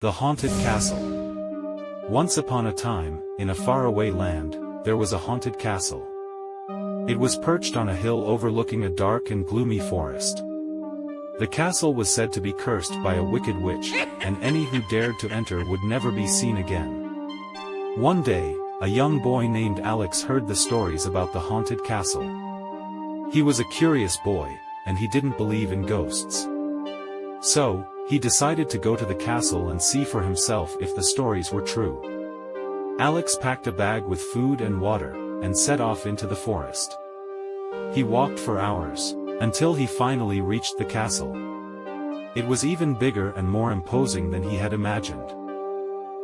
The Haunted Castle. Once upon a time, in a faraway land, there was a haunted castle. It was perched on a hill overlooking a dark and gloomy forest. The castle was said to be cursed by a wicked witch, and any who dared to enter would never be seen again. One day, a young boy named Alex heard the stories about the haunted castle. He was a curious boy, and he didn't believe in ghosts. So, he decided to go to the castle and see for himself if the stories were true. Alex packed a bag with food and water, and set off into the forest. He walked for hours, until he finally reached the castle. It was even bigger and more imposing than he had imagined.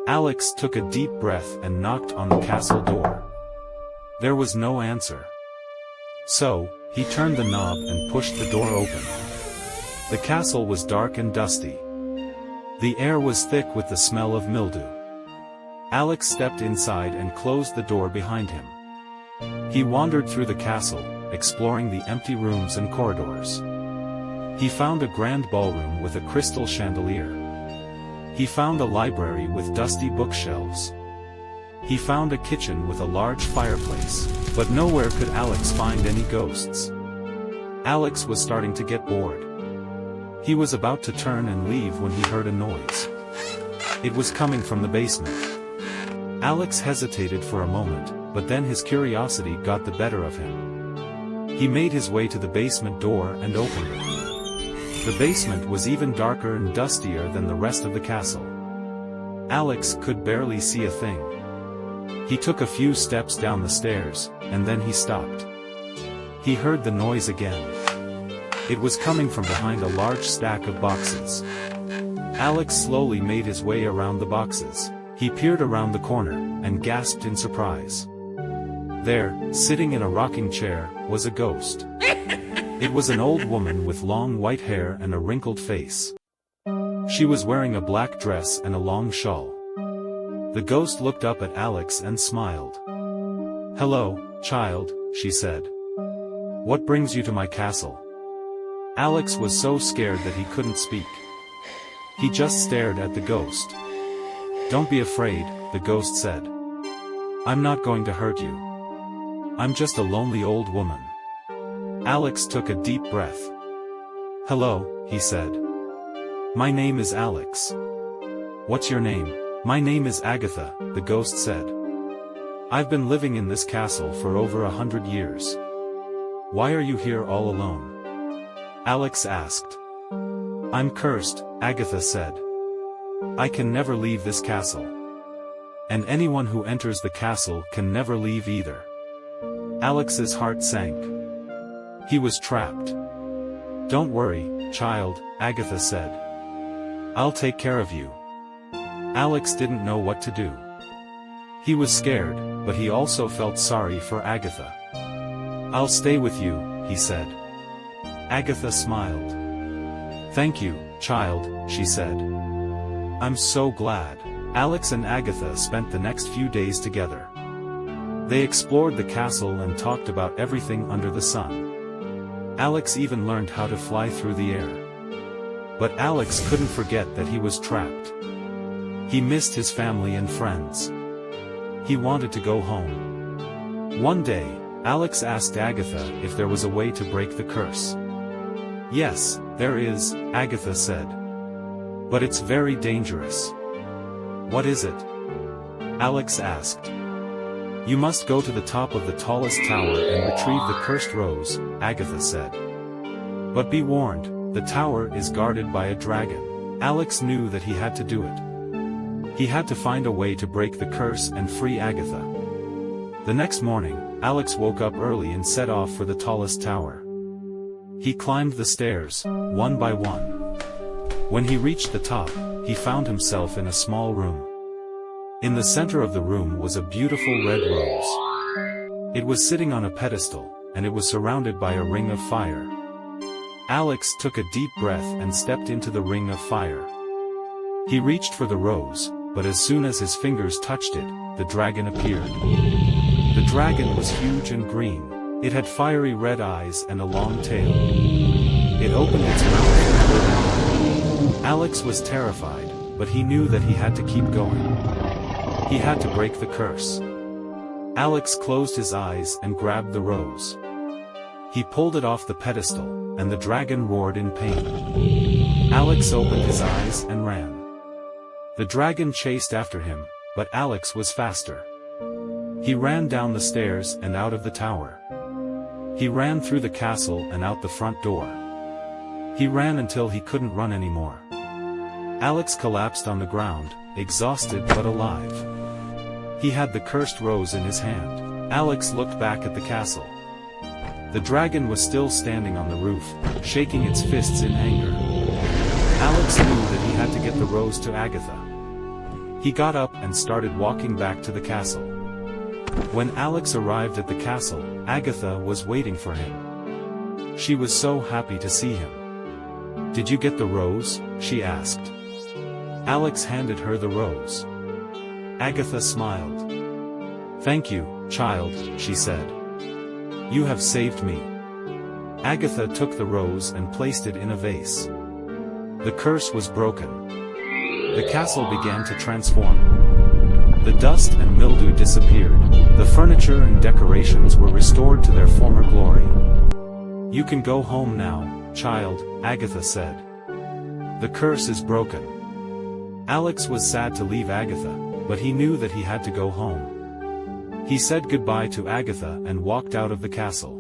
Alex took a deep breath and knocked on the castle door. There was no answer. So, he turned the knob and pushed the door open. The castle was dark and dusty. The air was thick with the smell of mildew. Alex stepped inside and closed the door behind him. He wandered through the castle, exploring the empty rooms and corridors. He found a grand ballroom with a crystal chandelier. He found a library with dusty bookshelves. He found a kitchen with a large fireplace, but nowhere could Alex find any ghosts. Alex was starting to get bored. He was about to turn and leave when he heard a noise. It was coming from the basement. Alex hesitated for a moment, but then his curiosity got the better of him. He made his way to the basement door and opened it. The basement was even darker and dustier than the rest of the castle. Alex could barely see a thing. He took a few steps down the stairs, and then he stopped. He heard the noise again. It was coming from behind a large stack of boxes. Alex slowly made his way around the boxes. He peered around the corner, and gasped in surprise. There, sitting in a rocking chair, was a ghost. It was an old woman with long white hair and a wrinkled face. She was wearing a black dress and a long shawl. The ghost looked up at Alex and smiled. "Hello, child," she said. "What brings you to my castle?" Alex was so scared that he couldn't speak. He just stared at the ghost. "Don't be afraid," the ghost said. "I'm not going to hurt you. I'm just a lonely old woman." Alex took a deep breath. "Hello," he said. "My name is Alex." "What's your name?" "My name is Agatha," the ghost said. "I've been living in this castle for over 100 years. Why are you here all alone?" Alex asked. "I'm cursed," Agatha said. "I can never leave this castle. And anyone who enters the castle can never leave either." Alex's heart sank. He was trapped. "Don't worry, child," Agatha said. "I'll take care of you." Alex didn't know what to do. He was scared, but he also felt sorry for Agatha. "I'll stay with you," he said. Agatha smiled. "Thank you, child," she said. "I'm so glad." Alex and Agatha spent the next few days together. They explored the castle and talked about everything under the sun. Alex even learned how to fly through the air. But Alex couldn't forget that he was trapped. He missed his family and friends. He wanted to go home. One day, Alex asked Agatha if there was a way to break the curse. "Yes, there is," Agatha said. "But it's very dangerous." "What is it?" Alex asked. "You must go to the top of the tallest tower and retrieve the cursed rose," Agatha said. "But be warned, the tower is guarded by a dragon." Alex knew that he had to do it. He had to find a way to break the curse and free Agatha. The next morning, Alex woke up early and set off for the tallest tower. He climbed the stairs, one by one. When he reached the top, he found himself in a small room. In the center of the room was a beautiful red rose. It was sitting on a pedestal, and it was surrounded by a ring of fire. Alex took a deep breath and stepped into the ring of fire. He reached for the rose, but as soon as his fingers touched it, the dragon appeared. The dragon was huge and green. It had fiery red eyes and a long tail. It opened its mouth and poured out. Alex was terrified, but he knew that he had to keep going. He had to break the curse. Alex closed his eyes and grabbed the rose. He pulled it off the pedestal, and the dragon roared in pain. Alex opened his eyes and ran. The dragon chased after him, but Alex was faster. He ran down the stairs and out of the tower. He ran through the castle and out the front door. He ran until he couldn't run anymore. Alex collapsed on the ground, exhausted but alive. He had the cursed rose in his hand. Alex looked back at the castle. The dragon was still standing on the roof, shaking its fists in anger. Alex knew that he had to get the rose to Agatha. He got up and started walking back to the castle. When Alex arrived at the castle, Agatha was waiting for him. She was so happy to see him. "Did you get the rose?" she asked. Alex handed her the rose. Agatha smiled. "Thank you, child," she said. "You have saved me." Agatha took the rose and placed it in a vase. The curse was broken. The castle began to transform. The dust and mildew disappeared. The furniture and decorations were restored to their former glory. "You can go home now, child," Agatha said. "The curse is broken." Alex was sad to leave Agatha, but he knew that he had to go home. He said goodbye to Agatha and walked out of the castle.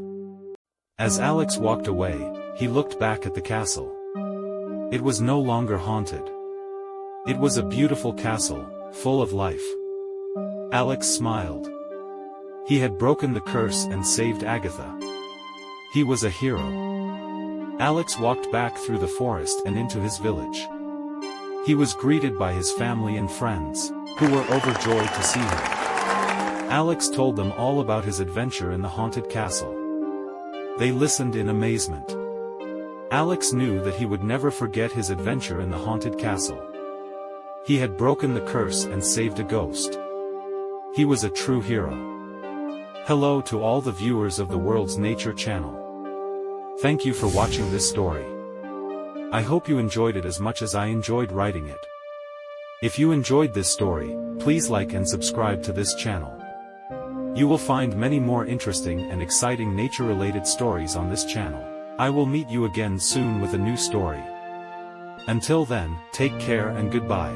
As Alex walked away, he looked back at the castle. It was no longer haunted. It was a beautiful castle, full of life. Alex smiled. He had broken the curse and saved Agatha. He was a hero. Alex walked back through the forest and into his village. He was greeted by his family and friends, who were overjoyed to see him. Alex told them all about his adventure in the haunted castle. They listened in amazement. Alex knew that he would never forget his adventure in the haunted castle. He had broken the curse and saved a ghost. He was a true hero. Hello to all the viewers of the World's Nature channel. Thank you for watching this story. I hope you enjoyed it as much as I enjoyed writing it. If you enjoyed this story, please like and subscribe to this channel. You will find many more interesting and exciting nature-related stories on this channel. I will meet you again soon with a new story. Until then, take care and goodbye.